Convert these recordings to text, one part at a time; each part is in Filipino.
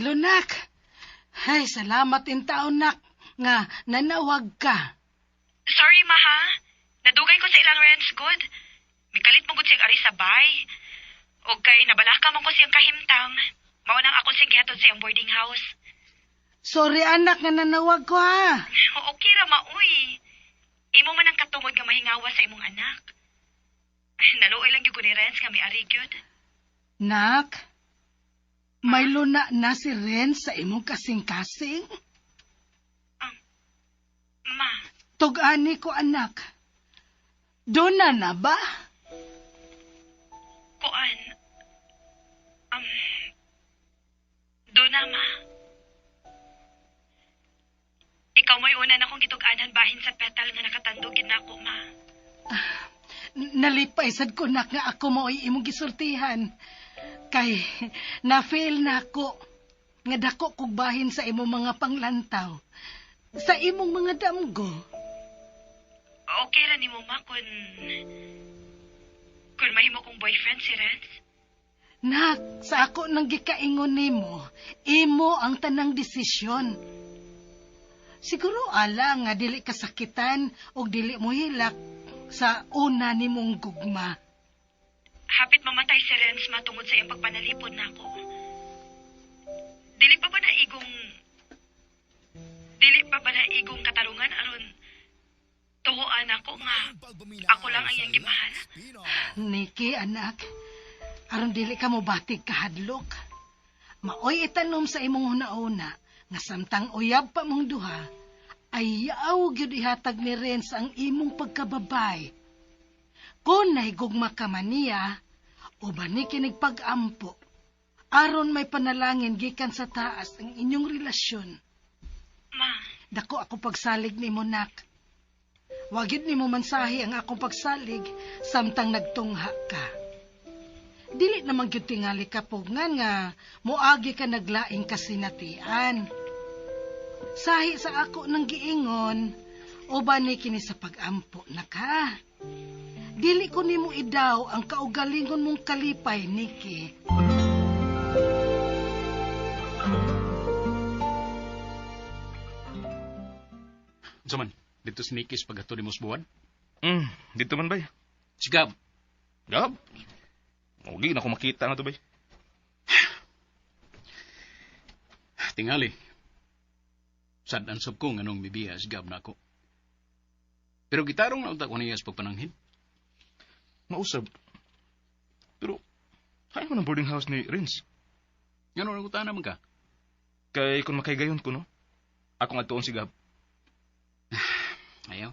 Hello, nak. Ay, salamat in taon, nak, nga nanawag ka. Sorry, ma, ha? Nadugay ko sa ilang rents good. Mikalit mo gud siyang ari sa bay. O kay nabalaka man ko siyang kahimtang. Mao nang ako siyang gihatod sa iyang boarding house. Sorry, anak, nga nanawag ko, ha. Okay ra, ma, uy. Imo man ang katungod nga mahingawa sa imong anak. Naluoy lang gyud ko ni Renz nga may ari gyud. Nak, may luna na si Ren sa imong kasing-kasing? Ma, Tug-ani ko, anak. Doon na ba? kuan. Doon na, ma. Ikaw mo'y una na kong gitug-anan bahin sa petal nga nakatandog na ako, ma. Nalipay sad ko, nak, nga ako mo ay imong gisultihan. Kay, na-fail na ako. Nga dako kog bahin sa imong mga panglantaw. Sa imong mga damgo. Okay ra nimo, ma, kung mahimo kong boyfriend si Renz. Nak, sa ako nang gikaingon nimo, imo ang tanang desisyon. Siguro ala nga dili kasakitan o dili mo hilak sa una nimong gugma. Hapit mamatay si Renz matungod sa iyang pagpanalipod na ako. Dili pa ba na igong katarungan aron tuhoan ako nga ako lang ang iyang gimahal? Niki, anak, aron dili ka mo batig kahadlok. Maoy itanom sa imong una-una nga samtang uyab pa mong duha, ay yaw gyud ihatag ni Renz ang imong pagkababay. Kung nahigugma ka man niya, o ba ni kinig pag-ampo, aron may panalangin gikan sa taas ang inyong relasyon. Ma, Dako ako pagsalig nimo, nak. Wagid nimo mansahi ang akong pagsalig samtang nagtungha ka. Dili naman gyud tingali ka pugngan nga moagi ka naglaing kasinatian. Sahi sa ako nang giingon, o ba ni kini sa pag-ampo na ka? Dili ko nimo idaw ang kaugalingon mong kalipay, Nikki. Saman, dito si Nikis pag ato ni Musbuan. Dito man bay. Si Gab. Gab. Huwag na ako makita nga to bay. Tingali. Sad ansab ko nga nung bibiya si Gab na ako. Pero gitarong na utak ko niya sa pagpananghin. Mausab. Pero, hain mo ng boarding house ni Renz. Nga nung nagutaan naman ka. Kay kung makaigayon ko, no? Ako nga tuon si Gab. Ayaw.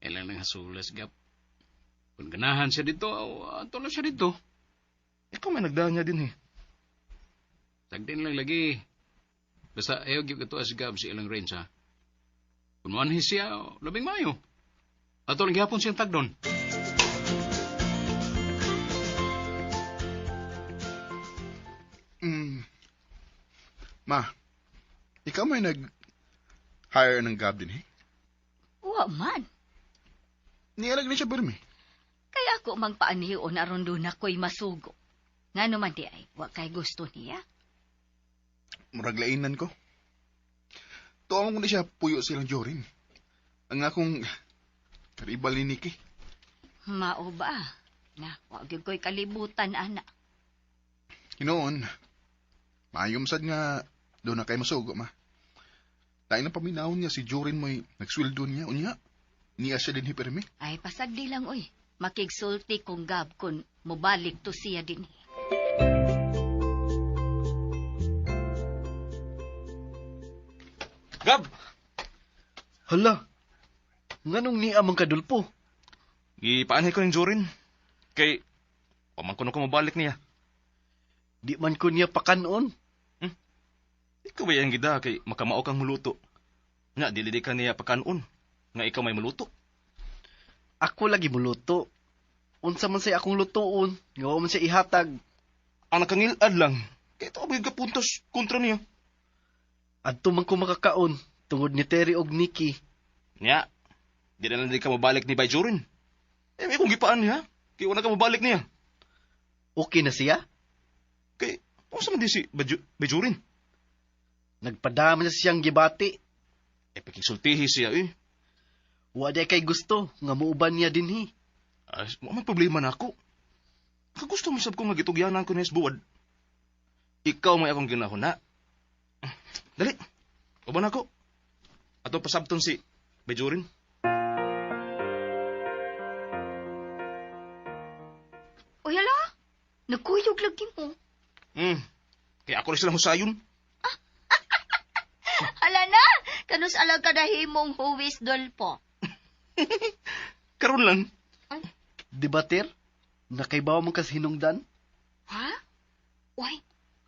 Ilang lang hasulas, Gab. Kung ganahan siya dito, ato na siya dito. Ikaw may nagdaan niya din eh. Tagdin lang lagi. Basta ayaw gyud kato as Gab si ilang range, ha. Kung manhis siya, labing mayo. Ato lang gihapon siyang tagdon. Ma, ikaw may nag-hire ng Gab din eh? Wa man. Nialag na siya birmi. Kaya ako magpaaniyon aron doon ako'y masugo. Nga naman di ay, wa kay gusto niya. Muraglainan ko. Tuwang ko na siya puyo silang Jorin. Ang akong karibal ni Nikki. Mao ba? Na, wag yun ko'y kalibutan, ana. Hinoon, mayom sad nga doon na kay masugo, ma. Dahil na paminahon niya si Jorin mo'y nagsweldo niya, unya. Niya siya din hipermi. Ay, pasagdi lang, oy. Makigsulti kung Gab kung mubalik to siya din. Gab! Hala, nganong ni amang kadulpo? Gipaanay ko ng Jorin. Kay, pamangkuno ko mabalik niya. Di man ko niya pakanon. Ikaw ba yan gida kay makamao kang muluto? Nga, dili ka niya pakanon. Nga ikaw may muluto. Ako lagi muluto. Unsa man say akong lutoon, nga man siya ihatag. Ang nakangilad lang. Kaya ito abay kapuntos kontra niya. Adto man ko makakaon, tungod ni Terry og Nikki. Nga, di na lang di ka mabalik ni Bay Jorin. Eh, may kong gipaan niya. Kaya wala ka mabalik niya. Okay na siya? Kay, Kung sa man di si Bejurin? Nagpadama na siyang gibati. Pakisultihi siya Wa day kay gusto nga muuban niya dinhi. May problema na ako. Kagusto mo sab ko nga gitugyanan ko ni Esbuad. Ikaw may akong ginahuna. Dali, uban ako. Ato pasabton si Bejurin. Uy, hala, nagkuyog lagi mo. Kaya ako rin silang husayon. Hala na, kanus alang ka na himong huwis dolpo. Karon lang. Debater? Nakaibaw mo kas hinungdan? Ha? Uy,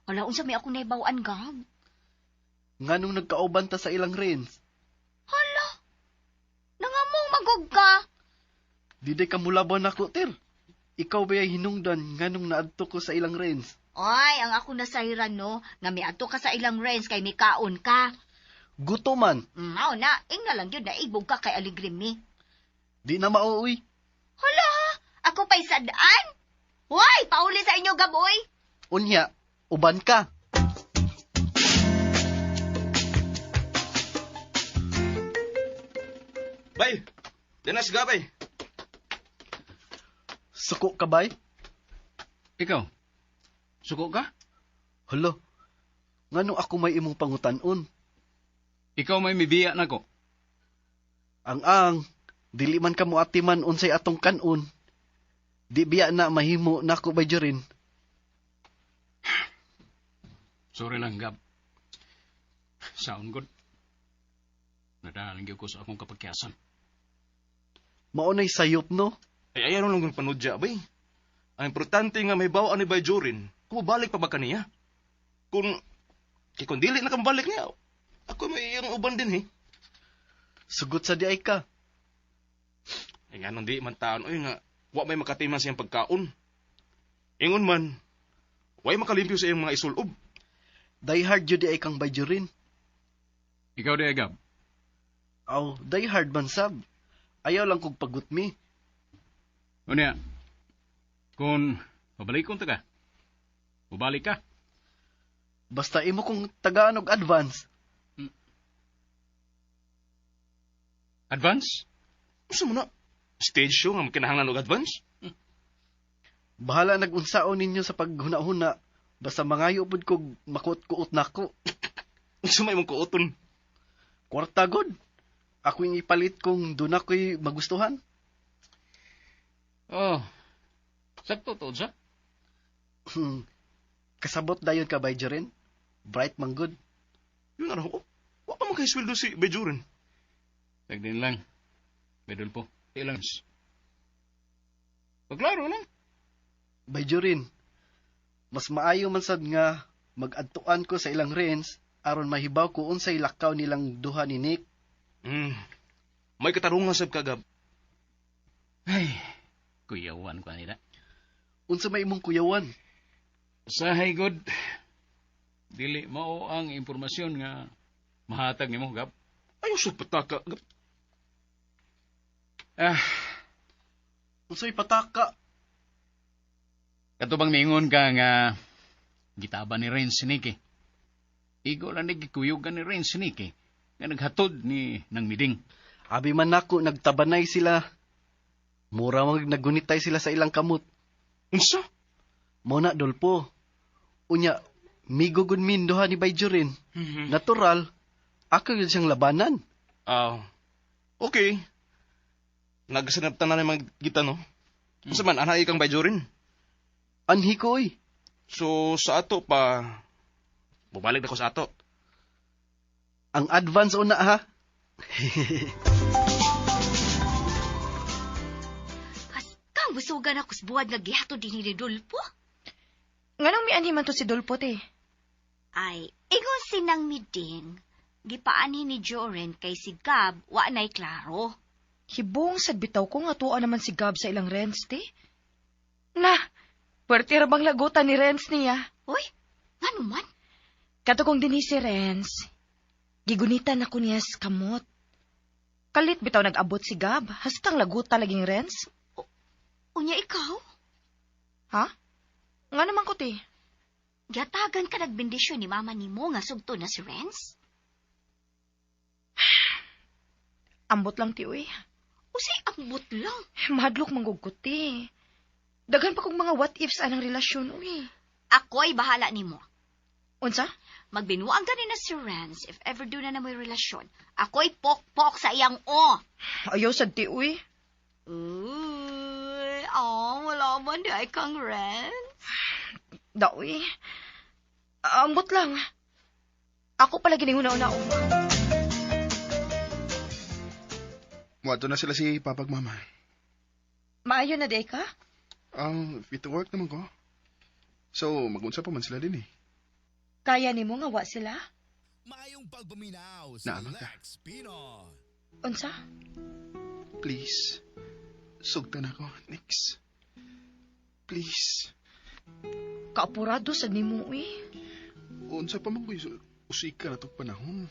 wala unsa may ako naibawaan, Gab. Nganong nagkauban ta sa ilang rins? Hala, nangamong magog ka. Diday ka mulaban ako, Ter. Ikaw ba hinungdan nganong naadto ko sa ilang rins? Ay, ang ako nasayran no, nga miadto ka sa ilang rents kay mikaon ka. Guto man. Mao na, na lang yun, naibog ka kay Aligrimi. Di na mauwi. Hala, ako pa'y sadaan? Hoy, pauli sa inyo, Gaboy. Unya, uban ka. Bay, dinas ga bay. Suko ka bay? Ikaw, suko ka? Hala, nganong ako may imong pangutanon? Ikaw may mibiya na ko. Ang, dili man ka mo atiman unsay atong kanon. Di biya na mahimo nako bay Jorin. Sorry lang, Gab. Sound good. Nadahalan ko sa akong kapagkiasan. Maunay sayop no? Ay, ayaw lang yung panudya, bay. Ang importante nga may bawaan ni Bejurin, kumabalik pa ba kaniya? Kung dili na kambalik niya, ako may iyang uban din, Sugot sa di ay ka. Ay nga nung di man taon, nga, wa may makatiman siyang pagkaon. Ingon man, way makalimpyo sa iyang mga isulob. Die hard yun di ay kang bay Jorin. Ikaw di, Gab. Aw, die hard man sab. Ayaw lang kong pagutmi. Unya, kung mabalik kong taga, mabalik ka. Basta imo kong tagaan og advance. Advance? Gusto mo na, stage show nga makinahanglan og advance? Bahala nag-unsaon ninyo sa paghuna-huna. Basta mangayo pud kog makuot-kuot nako. Gusto may mong kuoton. Kwarta god. Ako yung ipalit kung doon ako'y magustuhan. Oh, sakto to, sa? Kasabot dayon ka bay Jorin. Bright man good. Yun na ako. Wa pa makaisweldo si Bejurin. Tagdin lang. Bedol po. Ilang. Paglaro lang. Bay Jorin, mas maayo man sad nga mag-adtuan ko sa ilang rents aron mahibaw ko unsay lakaw nilang duha ni Nick. May katarungan sab kagab. Ay, kuyawan ko nila. Unsa may imong kuyawan? Sahay good. Dili mao ang impormasyon nga mahatag nimo, Gab. Ayaw sa pataka, Gab. Unsay pataka? Katubang mingon ka nga gitaba ni Renz si Nicky. Igo lang nagkikuyugan ni Renz si Nicky nga naghatod ni nang miding. Abi man nako nagtabanay sila. Mura mag nagunitay sila sa ilang kamot. Unsa? Mo na dolpo. Unya, migugod min duha ni bay Jorin. Natural, ako yun siyang labanan. Okay. Nagsanaptan na naman kita, no? Unsa man, anay kang Bejurin? Anhi ko oy. So, sa ato pa, bubalik na ko sa ato. Ang advance una ha. Kang busugan ako sa buwad nga gihatod din ni Dulpo. Nganong mianhi man to si Dulpo, te? Ay, ingon sinang miding. Gipaanhi ni Joren kay si Gab, wa na'y klaro. Hibong sad bitaw ko nga tuwa naman si Gab sa ilang rents, te. Na, puwerte ra bang lagutan ni Renz niya? Uy, nga naman? Kato kong dinhi si Renz, gigunitan ako niya sa kamot. Kalit bitaw nag-abot si Gab, hastang laguta laging Renz. Unya ikaw? Ha? Nga naman ko, te. Gatagan ka nagbendisyon ni mama nimo nga sugto na si Renz? Ambot lang ti uy. Usay ambot lang. Mahadlok mangguguti. Daghan pa kong mga what ifs anang relasyon uy. Ako'y bahala nimo. Unsa? Magbinuang gani na si Renz if ever do na mo'y relasyon. Ako'y pok-pok sa iyang o. Ayaw sad ti uy. Uy, wala man di ay kang Renz. Da uy. Ambot lang. Ako pala ginihuna-una ako. Wato na sila si papag mama. Maayo na day ka? Fit to work naman ko. So, mag-unsa pa man sila din eh. Kaya ni mo nga wa sila? Mayong pagpaminaw sa Naamang ka. Lex Pinoy. Unsa? Please. Sugtan ako, Nix. Please. Kaapurado sa nimo uy. Unsa pa man ko usika na itong panahon.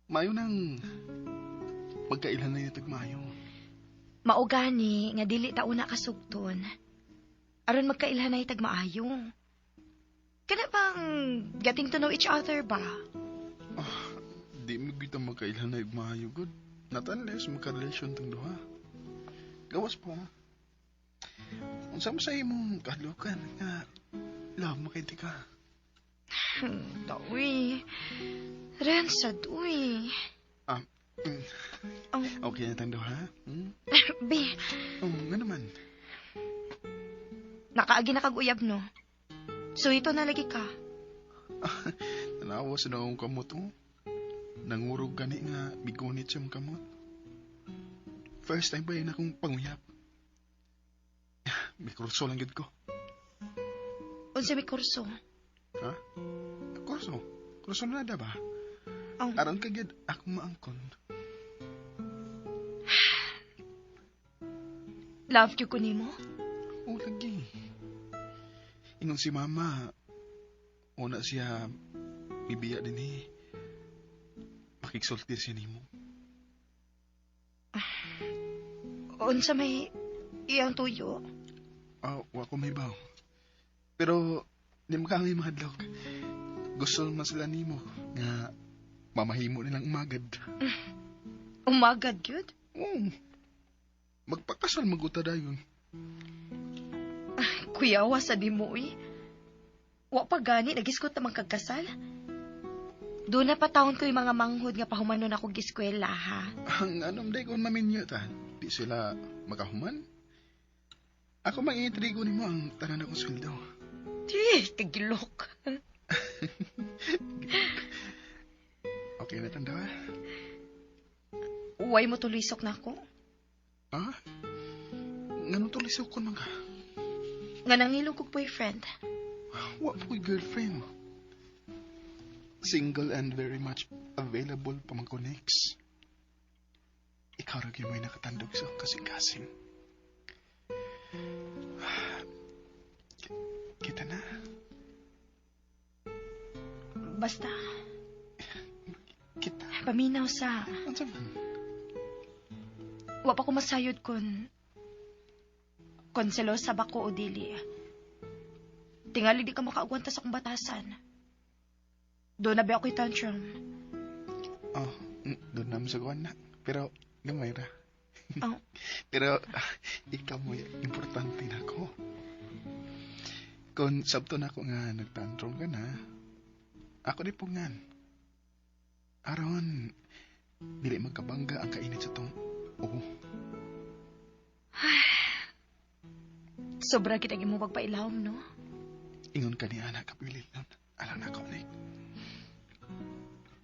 Mayo nang magkailan na yung tagmayo. Maugani nga dili ta una kasugton. Aron magkailhan na itag maayo. Kana bang getting to know each other ba? Di mo kita magkailan na yung mayo, good. Not unless magka-relation tang duha. Gawas pa. Unsa mo sa imong kahadlukan nga love mo kay ka. Uy. Ransad, uy. Okay na tang duha? Be, Nga naman. nakaagi na kag-uyab no. So ito na lagi ka. Tanawa sa naong kamot mo. Nangurog gani nga bigonit siyang kamot. First time ba yun akong panguyap? May kurso lang gid ko. Unsa may kurso? Ha? Kurso? Kurso na nada ba? Ang Aron ka gid akong maangkon. love you ko nimo. O lagi. Ingon si mama, una siya bibiya din eh. Makiksulti siya nimo. Unsa may iyang tuyo? Wa ko may baw. Pero, di mo kami mahadlok. Gusto man sila nimo nga mamahimo nilang umagad. Umagad yun? Oo. Magpakasal maguta dayon. Kuyawa sa di mo uy. Wa pa gani, nagiskot na magkagkasal. Doon na patawon ko yung mga manghod nga pahumanon ako giskwela ha. Ang anom day kung maminyo ta, di sila makahuman. Ako mag-iintrigo nimo ang tanan akong sweldo. Di, kagilok. Okay na tanda ba? Uway mo tulisok na ako. Ha? Ganun to lisaw ko nang ka. Nga nangilog kong boyfriend. Wa po'y girlfriend. Single and very much available pa man ko next. Ikaw rin yung may nakatandog sa kasing-kasing. Kita na. Basta, Kita. paminaw sa... Ano sa man? Wa pa ko masayod kon selosa ba ko o dili. Tingali di ka makaagwanta sa kong batasan. Doon na ba ako'y tantrum? Doon naman sa gawan na. Pero, gamay ra. Oh. Pero, ikaw mo importante na ko. Kung sabto na ako nga nagtantrum ka na, ako di pungan. Aron, dili magkabangga ang kainit sa tong Sobra kita mo magpailawom, no? ingon ka ni anak kapilit nun. Alang na ko, Nick.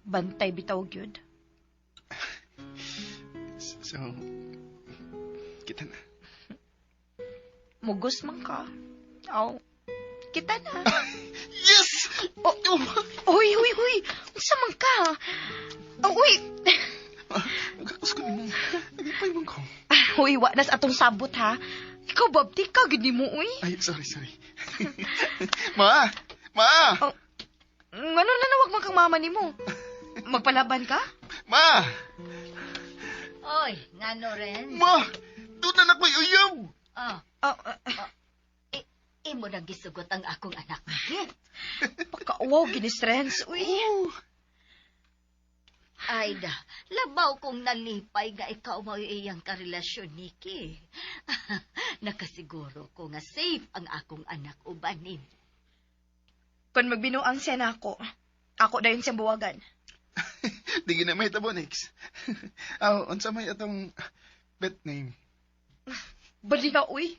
Bantay bitaw gyud. So, kita na. Mugos man ka. Aw. Kita na. Yes! Uy. Unsa man ka? Uy. Nagkakos ko ni mo. Nagipay mo ko. Uy, wa nas atong sabot ha. Ikaw babti ka gid mo uy. Ay, sorry. Ma! Ngano na nawag man kang mama nimo? Magpalaban ka? Ma! Oy, ngano rin? Ma! Doon na nako'y uyab! Oh, imo imo nang gisugot ang akong anak. Pakauwaw, ginis, Renz. Uy. Ayda, labaw kong nalipay nga ikaw mo iyang karelasyon, Nikki. Nakasiguro ko nga safe ang akong anak ubanin. Kung magbinuang siya na ako dayon siyang buwagan. Di ginamay tabo, Nix. Unsa may atong pet name? Bali na, uy.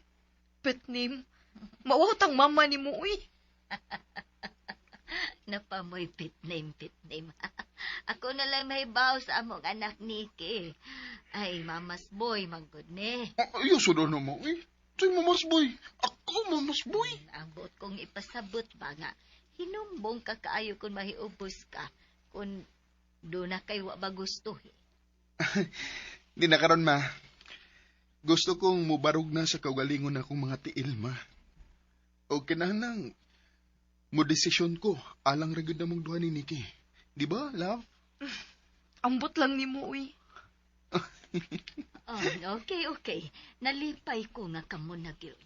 Pet name. Mawatang mama ni mo, uy. Napamoy pit name. Ako na lang may baw sa among anak, Nikki. Ay, mamas boy, manggod ne. Ayaw sudo na mo, eh. Sa'y mamas boy. Ako, mamas boy. Ang buot kong ipasabot ba nga, hinumbong ka kaayo kung mahiubos ka, kung doon na kay wa ba gusto. Di na karon, ma. Gusto kong mubarog na sa kaugalingon akong mga tiil, ma. O kinahanglang mo desisyon ko, alang ragid na mong duha ni Nikki. Di ba, love? Ambot lang ni mo, uy. Oh, okay. Nalipay ko nga kamo na gyud.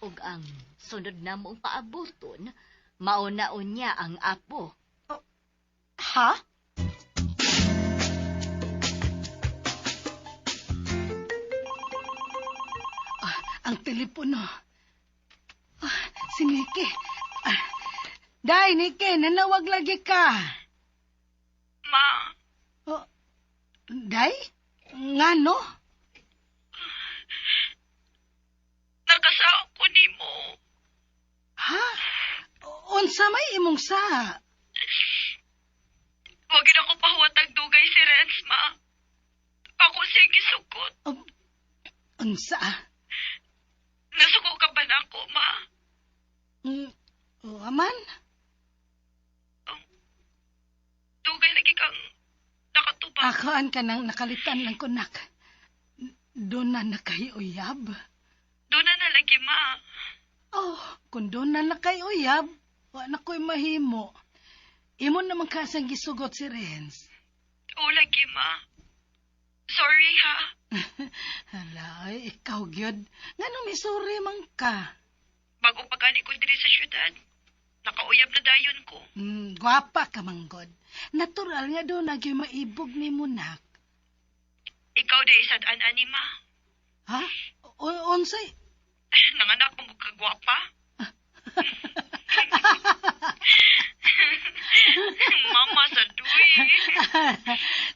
Ug ang sunod na mong paabuton, maunaon niya ang apo. Ha? Ang telepono. Si Nikki. Day, Nikki, nanawag lagi ka. Ma, Day? Nga no? nakasa ko ni mo. Ha? Unsa may imong sa? Wag na ko pahuwatag dugay si Renz, ma. Ako siya gisukot. Unsa? Nasuko ka ba na ako, ma? Aman? Dugay lagi kang nakatubang. Akoan ka nang nakalitan lang kunak. Doon na nakayuyab. Doon na lagi, ma. Oh, kung doon na nakayuyab, wala ko'y mahimo. Imo naman kasang gisugot si Renz. O lagi, ma. Sorry, ha. Hala, ikaw gyud. Ngano may sorry man ka? Bago pagani ko diri sa syudad, nakauyab na dayon ko. Gwapa ka manggod. Natural nga doon nagyoy maibog ni Munak. Ikaw day sad-an ani, ma. Ha? Unsay? Nanganak mo kagwapa. Mama sa duwi.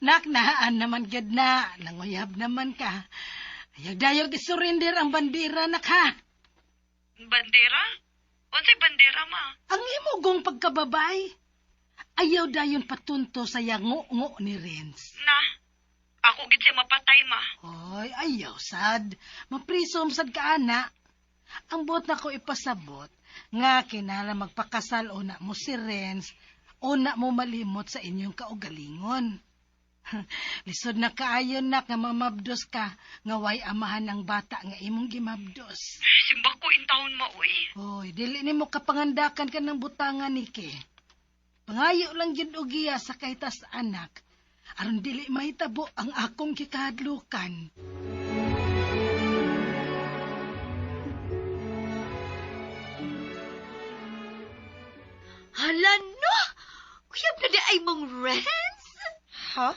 Naknaan naman gyud na. Nanguyab naman ka. Ayaw dayo gisurrender ang bandera nak ha. Bandera? Unsay bandera, ma? Ang imugong pagkababay. Ayaw dayon patunto sa yango-ngo ni Renz. Na, ako gid siya mapatay, ma. Hoy, ayaw sad. Maprisom sad ka ana. Ang buot na ko ipasabot, nga kinala magpakasal una mo si Renz, una mo malimot sa inyong kaugalingon. Lisod na kaayon na nga mamabdos ka, nga way amahan ng bata nga imong gimabdos. Simbak ko in taon, ma, uy. Hoy, dili ni mo kapangandakan ka ng butangan, Niki. Pangayo lang yun ugiya sa kaitas anak, aron dili mahitabo ang akong kikahadlukan. Hala no! Uyab na di ay mong Renz? Ha?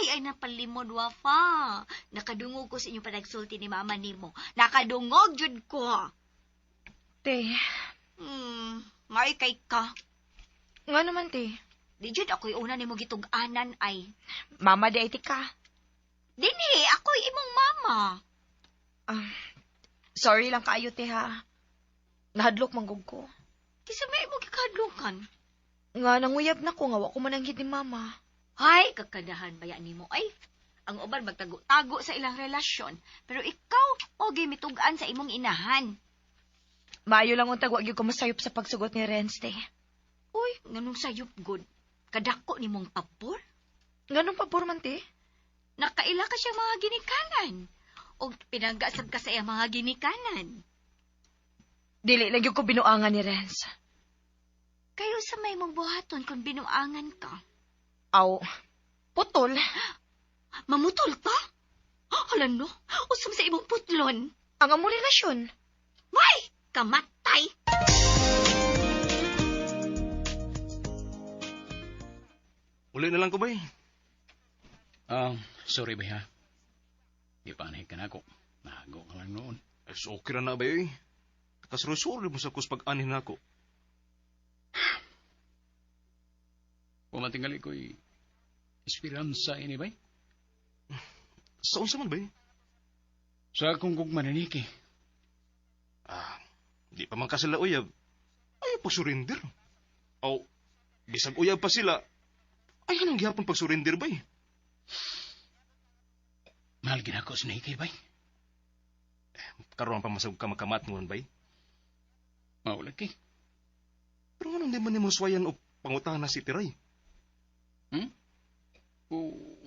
Ay napalimod wafa. Nakadungog ko sa inyong panagsulti ni mama nimo. Nakadungog jud ko. Te, May kay ka. nga naman, te. Di jud ako'y una nimo gitug-anan ay. Mama di ay tika. Dini, ako'y imong mama. Sorry lang kaayo, te, ha. Nahadlok manggog ko. Kisa may imong gikadlukan. Nga nanguyab na ko, nga wa ko mananghid ni mama. Ay, kakadahan baya nimo ay. Ang uban magtago-tago sa ilang relasyon. Pero ikaw, ogi mitugan sa imong inahan. Maayo lang untag wa gyud ko masayop sa pagsugot ni Renz, te. Uy, nganong sayop good. Kadako nimong pabor. Nganong pabor man, te? Nakaila ka siyang mga ginikanan. O pinanggasab ka sa iyang mga ginikanan. Dili lang gyud ko binuangan ni Renz. Kayo sa may mong buhaton kung binuangan ka. Aw, putol. Mamutol ka? Hala no, usam sa imong putlon. Ang among relasyon. May, kamatay Bye! Uli na lang ko, bay. Sorry, bay, ha? Ipanay ka na ako. Nahago ka lang noon. Ay, so okay ra na, bay. Kasuri-suri mo sa kus pag-anin na ako. Pumatingali ko'y esperansa ini, bay. Sa unsa man, bay? Sa akong gugma na Niki. Di pa man ka sila uyab. Ay, pag-surrender. O, bisag uyab pa sila. Ay, anong gihapon pag-surrender, bay? Mahal ginako sa Niki, bay. Karoon pa masag ka makamat ngon, bay. Maulag kay. Pero anong di man ni mo swayan o pangutangan na si Tiray?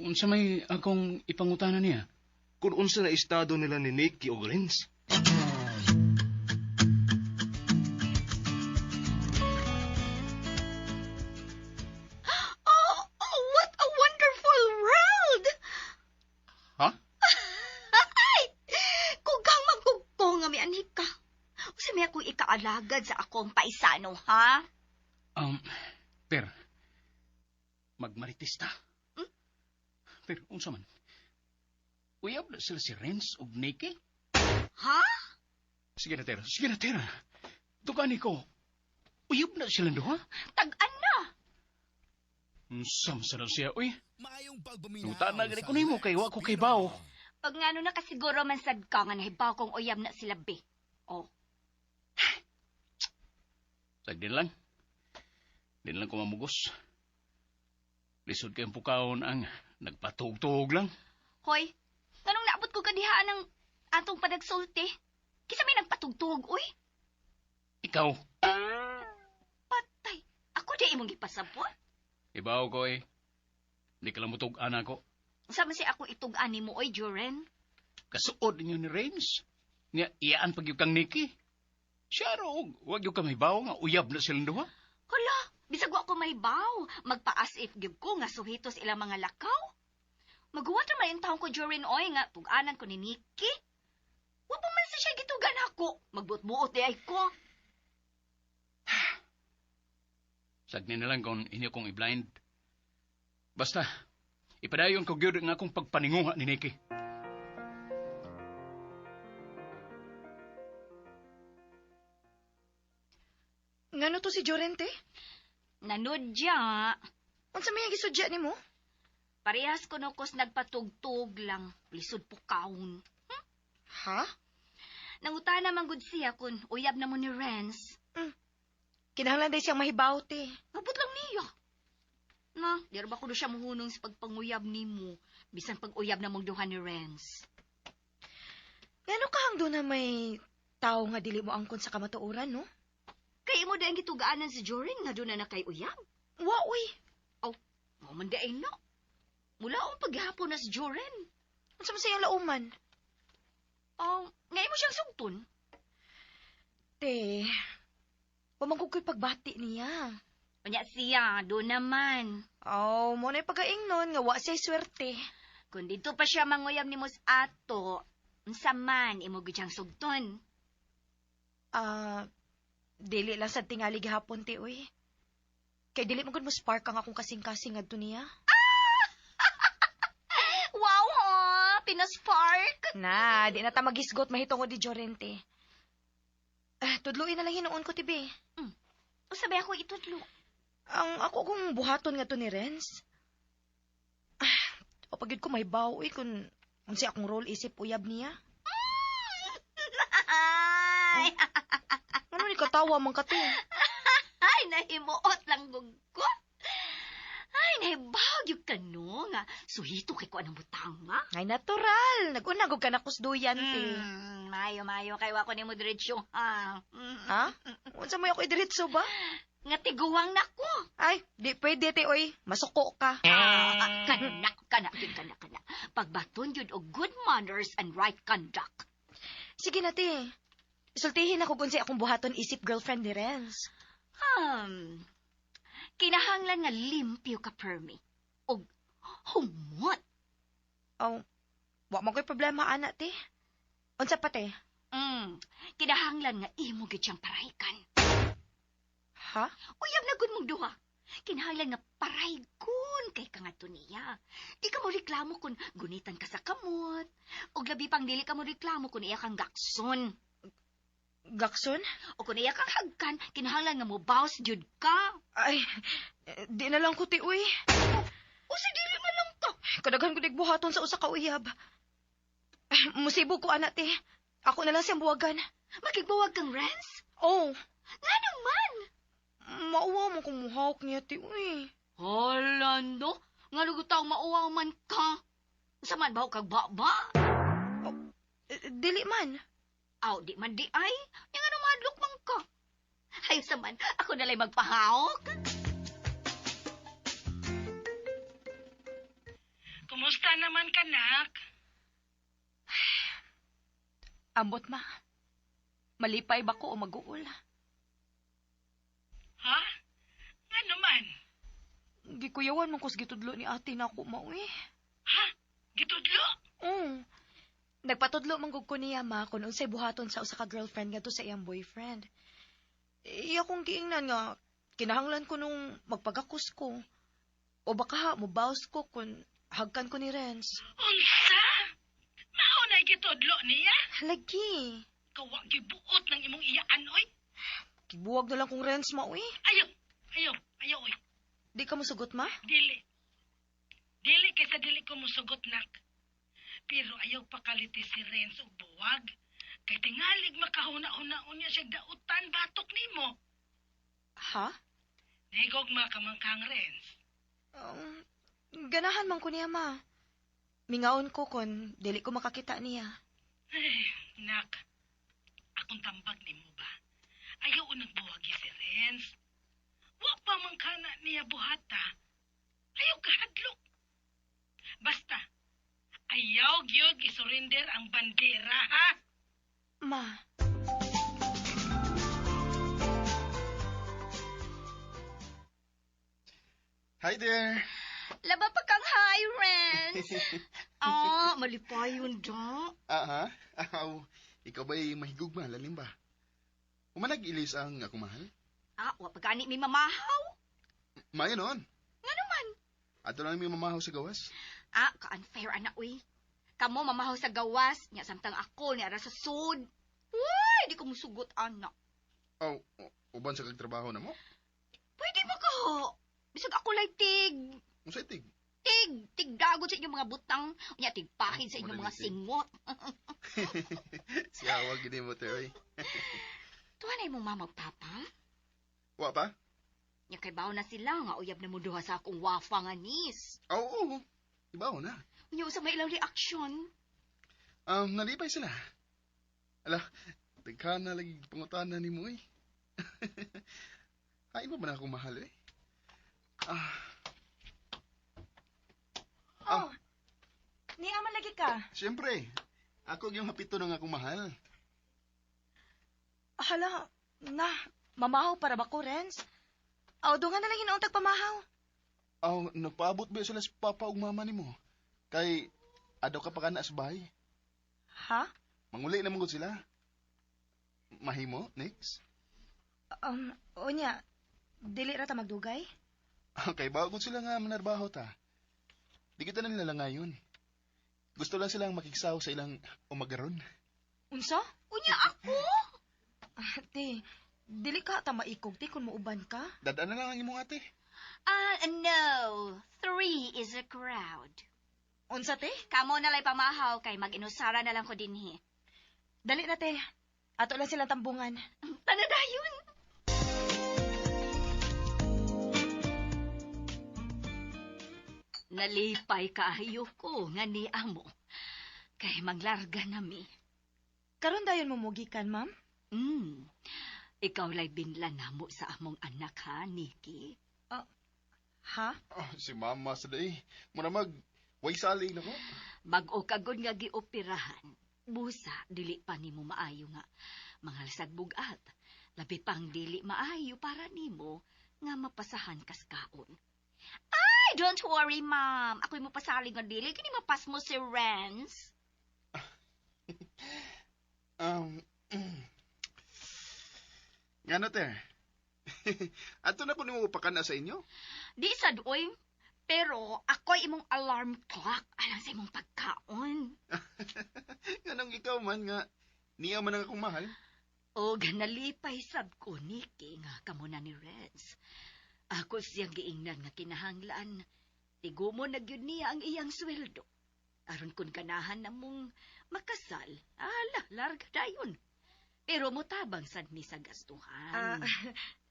Unsa may akong ipangutana niya? Kung unsa na estado nila ni Nicky o Renz. Oh, what a wonderful world! Ha? Ay! Kugang magkugkong nga mi anik ka. Usa may ako ikaalagad sa akong paisano, ha? Per. Magmaritis ta. Per, unsa man? Uyab na sila si Renz o Nicky? Ha? Sige na, Tera. Sige na, Tera. Tukani ko. Uyab na sila duha? Tag-an na. Unsa man sa siya, uy. Maayong pagbuminaw. Nuta na gani ko nimo kay wa ko kay bawo. Pag nga na kasiguro man sad ka nga nahibaw kong uyab na sila be. Oh. Sagdin lang. Din lang ko mamugos. Lisod kayong pukawon ang nagpatug-tug lang. Hoy, tanong naabot ko kadihaan ng atong panagsulti. Kisa may nagpatugtog, uy. Ikaw. Patay. Ako di imong gipasabot. Ibaw ko eh. Hindi ka lang mutug-an ako. Sama si ako itug-ani mo, oy, Joren. Kasuod ninyo ni Renz. Niya, iyaan pag yung kang Nicky. Siya ro, wag yung kamibaw nga uyab na silang duha. Hala, bisag wa ko mahibaw. Magpa-as if gyud ko nga suhitos ilang mga lakaw. Maguwat naman yung taong ko, Joren, oy, nga tug-anan ko ni Nicky. Wa pa man siya gitugan ako. Magbuot-buot di ay ko. Sagni na lang kung inyo kong i-blind. Basta, ipadayon ko gyud nga akong pagpaninguha ni Nicky. Ngano to si Jorente? Nanudya. Unsa may gisudya nimo? Parehas ko nukos nagpatugtog lang. Lisod po kaon. Ha? Nangutana man gud siya kun uyab na mo ni Renz. Kinahanglan day siyang mahibaw te. Mabot lang niya. Na, di ba ko do siya muhunong sa pagpanguyab nimo. Bisan pag-uyab na mong duha ni Renz. Ngano ka hangdo na may tao nga dili mo angkon sa kamatuoran, no? Kay imo dayang gitugaanan si Jorin nga doon na kay uyab. Wa, uy. Mo man day no. Mula ang paghapon na si Jorin. Unsa man sa iyang lauman? Nga imo siyang sugton. Te, pamangkog ko'y pagbati niya. Unya siya, doon naman. Mo na'y pagaingnon nga wa siya'y swerte. Kung dito pa siya manguyab ni Mos Ato, unsa man imo gid siyang sugton. Dili lang sa tingali gihapon te, uy. Kay dili mo gud mo spark ang akong kasing-kasing adto niya. Wow, ha? Pinaspark? Na, di na ta magisgot mahitungod di Jorente. Tudluin na lang hinuon ko, tibi. Sabi ako itudlo. Ang ako kung buhaton nga to ni Renz. O pagid ko may baw, uy, kung siya akong role isip uyab niya. Ay! Ano ni katawa man ka to? Ay, nahimuot lang gugot. Ay, nahibawag yung kano nga. Suhito kay ko anong butang, ha? Ay, natural. Nag-unagog ka na kusduyan, te. Mayo, kay wako ni mo diretsyo, ha? Ha? Unsa mo ako idiretso ba? Nga tiguwang na ko. Ay, di pwede, te, oy. Masuko ka. Kana. Pagbaton yun og good manners and right conduct. Sige na, te. Isultihin ako kung siya akong buhaton isip girlfriend ni Renz. Kinahanglan nga limpyo ka, Permi. Og humot. Wa mo ko'y problema, anak, te. Unsa pa, te? Kinahanglan nga imo gid siyang paraykan. Ha? Uyab na gud mong duha. Kinahanglan nga paraygon kay kangadto niya. Di ka mo reklamo kung gunitan ka sa kamot. O labi pang dili ka mo reklamo kung iya kang gakson. Gakson? O kung iya kang hagkan, kinahanglan nga mo bawas jud ka. Ay, di na lang ko ti, uy. O si dili man lang to. Kadaghan ko digbuhaton sa usa ka uyab. Ay, musibog ko, anak, te. Ako na lang siyang buwagan. Makigbuwag kang Renz? Oh, Nga naman. mauwa mo kung muhawak niya, ti, uy. Holando, nga lugutaw mauwaw man ka. Sa man ba kag baba? Dili man. Aw, di man di ay. Yang ano madlok man ka. Ay, sa man, ako nalay magpahawak. Kumusta naman ka, nak? Ambot, ma. Malipay ba ko o mag-uul? Ha? Nga naman? Gikuyawan man kus gitudlo ni ate na ako, mauwi. Ha? Gitudlo? Nagpatudlo man gud ko niya, ma, kung unsay buhaton sa usa ka girlfriend nga to sa iyang boyfriend. Iya kong giingnan nga, kinahanglan ko nung magpagakos ko. O baka mubaws ko kung hagkan ko ni Renz. Unsa? Mahunay gitudlo niya? Lagi. Kawa gibuot ng imong iyaan, oy. Kibuwag na lang kong Renz, ma, uy. Ayaw, oy. Di ka musugot, ma? Dili. Dili kaysa dili ko musugot, nak. Pero ayaw pakaliti si Renz og buwag. Kay tingalig makahuna-hunaon niya siya dautan batok nimo. Ha? Naigog makamangkang Renz. Ganahan man ko niya, ma. Mingaon ko kung dili ko makakita niya. Ay, nak. Akong tambag nimo ba? Ayaw unang buwagi si Renz. Wa pa man kana niya buhata. Ayaw kahadlok. Basta, ayaw gyud isurrender ang bandera, ha? Ma. Hi there. Laba pa kang hi, Renz. Malipayon da. Aha. Aw, ikaw ba'y mahigugma, lalim ba? Umanag-ilis ang akong mahal? Wa pa gani may mamahaw. Mayo noon. Nga naman. Ato lang may mamahaw sa gawas. Ka-unfair, anak, uy. Kamo mamahaw sa gawas, nya samtang ako ni ara sa sud. Uy, di ko musugot, anak. Aw, uban sa kagtrabaho na mo? Pwede ba ka? Bisag ako like tig. Musay tig. Tig dagod sa inyong mga butang. Nya tig pakid sa inyong mga singot. Siyawag gini mo, Terry. Tuwa na imong mama ug papa? Wa pa? Nya kay bawo na sila nga uyab na mo duha sa akong wafa nga nis. Oo. Ibaw na. Nya usa may ilang reaksyon. Nalipay sila. Ala, tigka na lagi pangutanan ni mo eh. Hain mo ba na akong mahal eh? Niyaman lagi ka. Siyempre. Ako yung hapito ng akong mahal. Hala, na, mamahaw para ba ko, Renz? Doon nga na lang hinauntag pamahaw. Nagpaabot ba sila sa papa ug mama ni mo? Kay, adaw ka pa ka na sa bahay. Ha? Manguli na mong sila. Mahimo, next? Onya, dili ra ta magdugay? Kay bago sila nga manarbaho ta. Di kita na nila ngayon. Gusto lang silang makiksaw sa ilang umagaron. Unsa? Unya ako? Te, dili ka ta maikog, te, kung mauban ka. Dadaan na lang ang imong ate. No. 3 is a crowd. Unsa, te? Kamo na lay pamahaw kay mag-inusara na lang ko dinhi. Dali na, te. Ato lang silang tambungan. Tanadayon. Nalipay kaayo ko nga ni amo. Kay maglarga nami. Karon dayon mumugikan, ma'am? Ikaw lay binlan namo sa among anak, ha, Nikki? Ha? Si mama sa day. Muna way saling na ko. Bag-o kagod nga gioperahan. Busa, dili pa nimo maayo nga. Mangalsag bugat. Labi pang dili maayo para nimo nga mapasahan kaskaon. Ay, don't worry, ma'am. Ako'y mapasaling nga dili. Kini mapas mo si Renz. Ngano, te? Ato na ko nimo upakana sa inyo? Di sad, oy. Pero ako'y imong alarm clock alang sa imong pagkaon. Ganang ikaw man nga, niya man ang akong mahal. O ganalipay sad ko, Nikki, nga kamo na ni Renz. Ako siyang giingnan nga kinahanglan. Tigumo na gyud niya ang iyang sweldo. Aron kun ganahan na mong makasal, larga dayon. Pero mutabang sad ni sa gastuhan.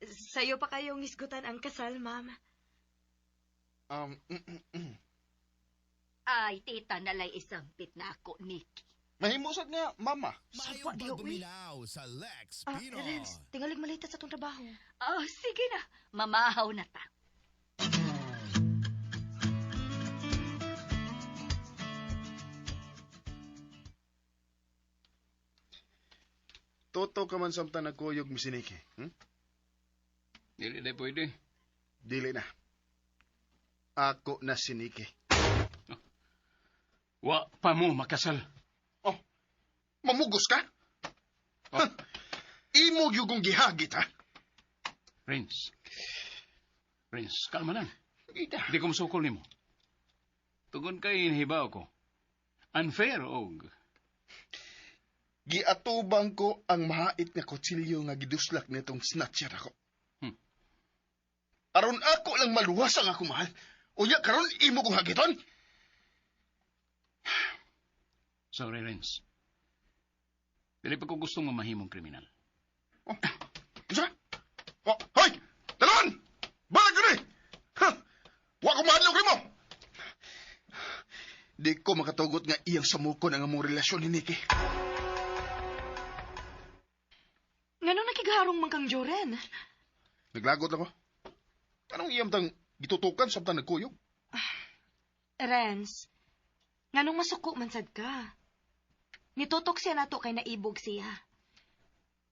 Sa'yo pa kayong isgutan ang kasal, ma'am. Ay, tita, nalay isang pit na ako, Nikki. Mahimusad nga, mama. Mayong pagbuminaw sa Lex Pinos. Renz, tingalig malita sa itong trabaho. Oh, sige na. Mamahaw na ta. Toto ka man samtang nagkuyog mi si Nikki. Dili na pwede. Dili na. Ako na si Nikki. Wa pa mo makasal. Oh, mamugos ka? Oh. Imo gyud kong gihagit, ha? Renz, kalma lang. Ida. Di ko masukol nimo. Tugon kay hibaw ko. Unfair og. Giatubang ko ang mahait nga kutsilyo nga giduslak nitong snatcher ako. Aron ako lang maluwas ang ako mahal. Unya karon imo kong hagiton? Sorry, Renz. Dili pa ko gustong mamahimong kriminal. Oh, isa? Oh, hoy! Dalon! Balik diri! Ha! Wa ko mahadlok mo! Di ko makatugot nga iyang samukon ang among relasyon ni Nikki. Nganong nakigaharong man kang Joren? Naglagot ako. Anong iyam tang gitutukan samtang nagkuyog? Renz, nganong masuko man sad ka? Nitutok siya nato kay naibog siya.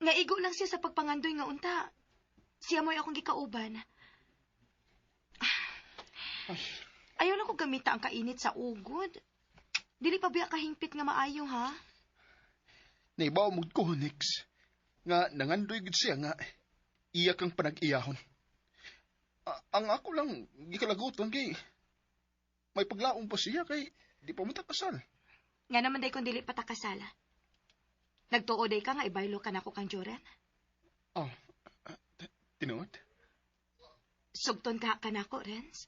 Naigo lang siya sa pagpangandoy nga unta. Siya mo'y akong gikauban. Ayaw na ko gamita ang kainit sa ugod. Dili pa biya kahingpit nga maayo, ha? Naibaw mo ko, Nix. Nga nangandoy gud siya nga iya kang panag-iyahon. Ang ako lang gikalagutan kay may paglaom pa siya kay di pa matakasal. Nga naman day kung dili patakasala. Nagtuoday ka nga ibaylo ka na ko kang Joren. Oh, tinuod? Sugton ka na ko, Renz.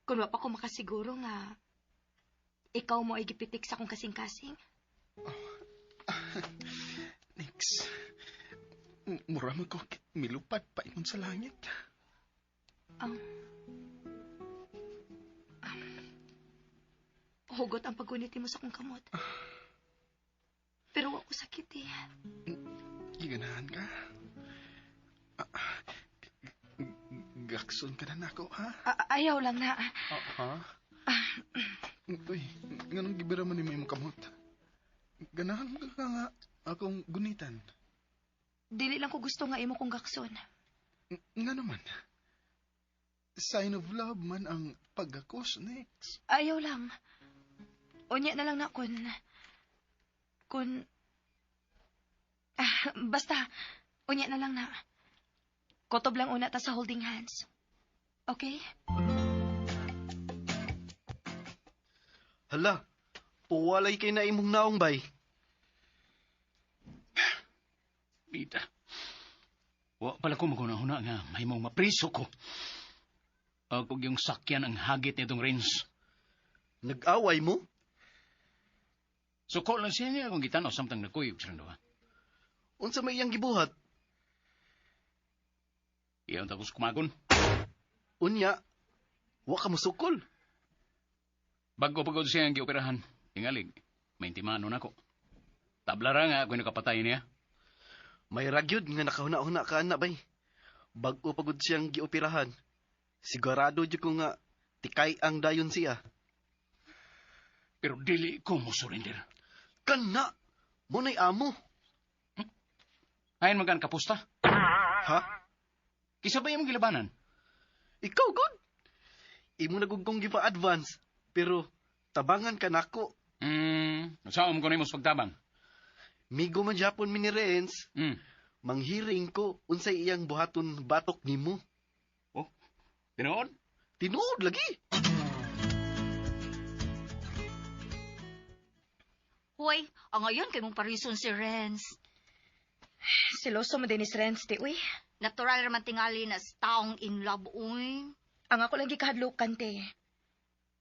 Kung wa pa ko makasiguro nga ikaw mo ay gipitik sa kong kasing-kasing. Nix, mura mo ko milupad pa imon sa langit. Hugot ang paggunit mo sa kong kamot. Pero ako sakit eh. Giganahan ka? Gakson ka na nako, ha? Ayaw lang na. Ha? Uy, ganun gibira man ni may kamot. Ganahan mo ka nga akong gunitan. Dili lang ko gusto nga imo kong gakson. Nga naman. Sign of love man ang pagakos, Nix. Ayaw lang. Unya na lang na basta, unya na lang na. Kotob lang una ta sa holding hands. Okay? Hala, puwalay kay na imong naong bay. Bita. Wa pala ko maguna-huna nga mahimong mapriso ko. Ako yung sakyan ang hagit nitong Renz. Nag-away mo? Suko lang siya niya kung gitanaw samtang nagkuyog silang dawa. Unsa may iyang gibuhat? Iyon tapos kumagon. Unya, wa ka musukol. Bago pagod siya ang gioperahan. Tingalig, may intimano na ko. Tablara nga ako nakapatay niya. May ragyod nga nakahuna-huna ka na bay. Bago pagod siyang gioperahan. Sigurado jud ko nga tikay ang dayon siya. Pero dili ko mo surrender. Kana, mo na'y amo. Ayon magan kapusta. Ha? Kisa ba yung gilabanan? Ikaw, God. Imo nagugkong gipa-advance. Pero, tabangan ka nako. Saan mo ko na yung pagtabang? Migo man Japon mi ni Renz, Hmm. manghiring ko unsay iyang buhaton batok nimo. Tinood? Tinuod lagi. Hoy, ang ngayon kay mong parison si Renz. Siloso mo din ni Renz, ti, uy. Natural naman tingali na taong in love, uy. Ang ako lang gikahadlukan, te.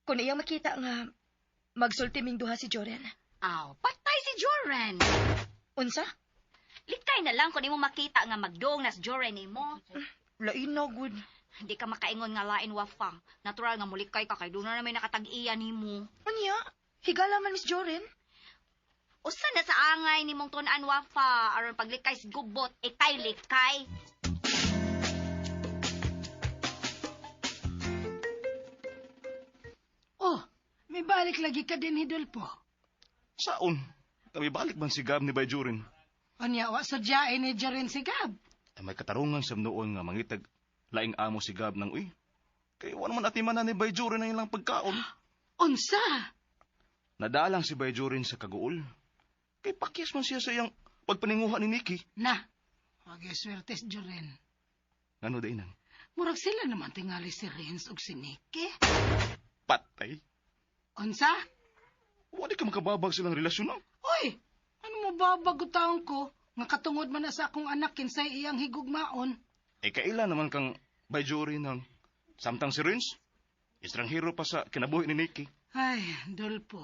Kung iyang makita nga, magsulti ming duha si Joren. Aw, patay si Joren. Unsa? Likay na lang kung di mo makita nga magdong na si Joren mo. Lain na, good. Hindi ka makaingon nga lain wafang. Natural nga mulikay ka kay doon na may nakatag-iya nimo. Anya? Higala man, Miss Joren. Usa na sa angay ni mong tunan wafa aron paglikay si gubot ikay likay. Oh, may balik lagi ka din, Hidolpo. Saon? Kami balik man si Gab ni Bayjurin. Anya, wa sadyain ni Joren si Gab. Ay may katarungan sa noon nga mangitag laing amo si Gab ng uy. Kay wala man atiman na ni Bayjurin na ilang pagkaon. Unsa? Nadalang si Bayjurin sa kaguol. Kay pakyas man siya sa iyang pagpaninguha ni Nikki. Na, wag swerte si Joren. Ano da inan? Murag sila naman tingali si Renz ug si Nicky. Patay. Unsa? Wala ka makababag silang relasyon na. Uy, ano mo babagutaon ko? Nga katungod man na sa akong anak kinsay iyang higugmaon. Eh kaila naman kang Bayjurin ng samtang si Renz. Estranghero pa sa kinabuhi ni Nikki. Ay, Dolpo.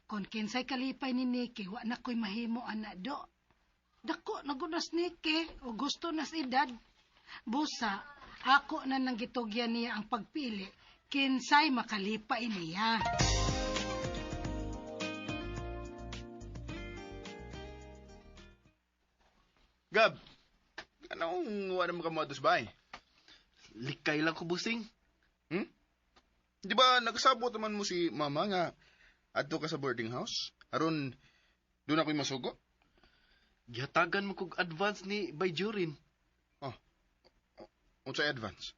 Kung kinsay kalipay ni Nicky, wa na ko'y mahimo ana do. Dako, nagunas Nicky, o gusto nas edad. Busa, ako na nang gitugyan niya ang pagpili, kinsay makalipay niya. Gab, anong wala mo kamados ba eh? Likay lang ko busing. Di ba nakasabot naman mo si mama nga adto ka sa boarding house? Aron, doon ako'y masugo? Gihatagan mo kog advance ni Bayjurin. Unsay advance?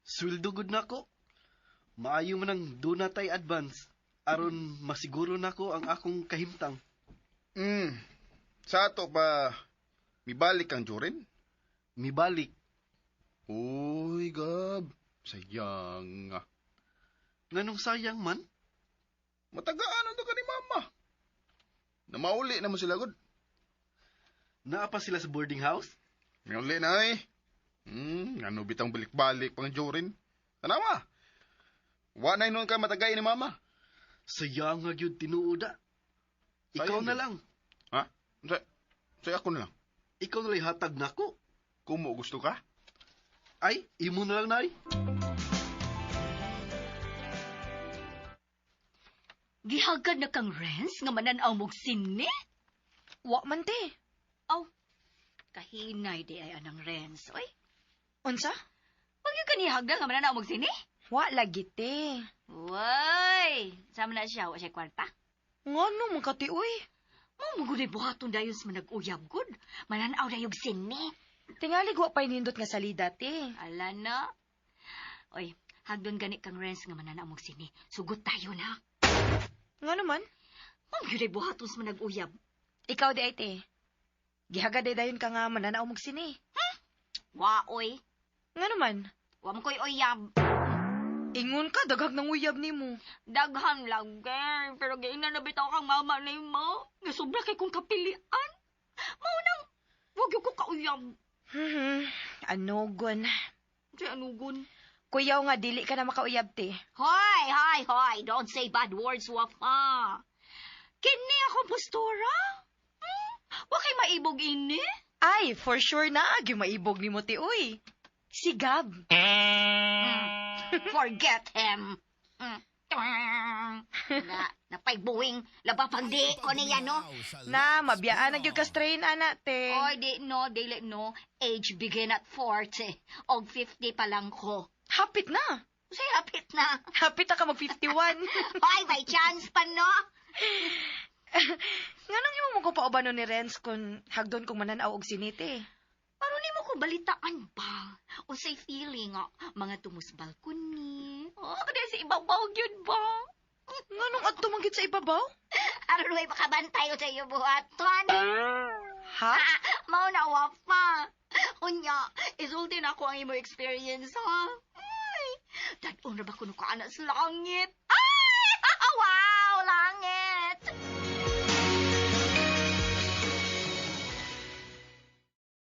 Sweldo gud nako. Maayo man ang duna tay advance aron masiguro nako ang akong kahimtang. Sa ato pa, mibalik kang Joren? Mibalik. Uy, Gab, sayang nga. Nganong sayang man? Matagaan to ka ni mama. Namauli na mo sila, God. Naa pa sila sa boarding house? Mauli na eh. Ano bitang balik-balik pang Joren? Tanawa. Wanay nun ka matagay ni mama. Sayang nga gyud tinuoda. Ikaw Sayang na gyud. lang. Ha? Say ako na lang. Ikaw na lang hatag nako. Kumo gusto ka? Ay, imo na lang nay. Gihagad na kang Renz nga mananaw mog sini? Wa man, te. Aw, kahinay di ay anang Renz. Oy, Unsa? wag yung kanihagda nga mananaw mog sini? Wa lagi, te. Way, sama na siya, wa siya kwarta. Ngano man ka, te, uy? Mamuguday buhaton dayon sa manag-uyab gud. Mananaw dayog sini. Tingali wa pa nindot nga salida, te. Ala na. Oy, hagdon gani kang Renz nga mananaw mog sini. Sugot tayo na. Ngano man? Mamuguday buhaton sa manag-uyab. Ikaw di ay, te. Gihagad ay dayon ka nga mananaw mong sini. Wa, oy. Ngano man? Wa mo ko'y uyab. Ingon ka, dagag ng uyab ni mo. Daghan lang, girl. Pero gaina na bitaw kang mama ni mo. Nga sobra kay kong kapilian. Maunang, wag yung ko kauyab. Anugon. Si anugon. Kuyaw nga, dili ka na makauyab, te. Hoy! Don't say bad words, Wafa. Kini akong postura? Wa kay maibog ini? Ay, for sure na, agi maibog ni mo, te, uy. Si Gab. Forget him. Napaybuwing labapang di ko niya, no? Na, mabiyaan ang yung ka-strain, anak, te. Oy, dili no. Age begin at 40. Og 50 pa lang ko. Hapit na. Say, hapit na. Hapit na ka mag-51. Hoy, may chance pa, no? Nganong yung mo ko paubano ni Renz kung hagdon kong mananaw og sinite. Aron nimo ko balitaan ba? O say feeling nga, mga tumusbal ko ni. Oh, kada sa ibabaw yun ba? Nganong adto manggit sa ibabaw? Aron way makabantay sa iyo buhaton. Ha? Mao na wa pa. Unya, isulti na ako ang imo experience, ha? Ay, dadon ra ba kuno ka anak sa langit?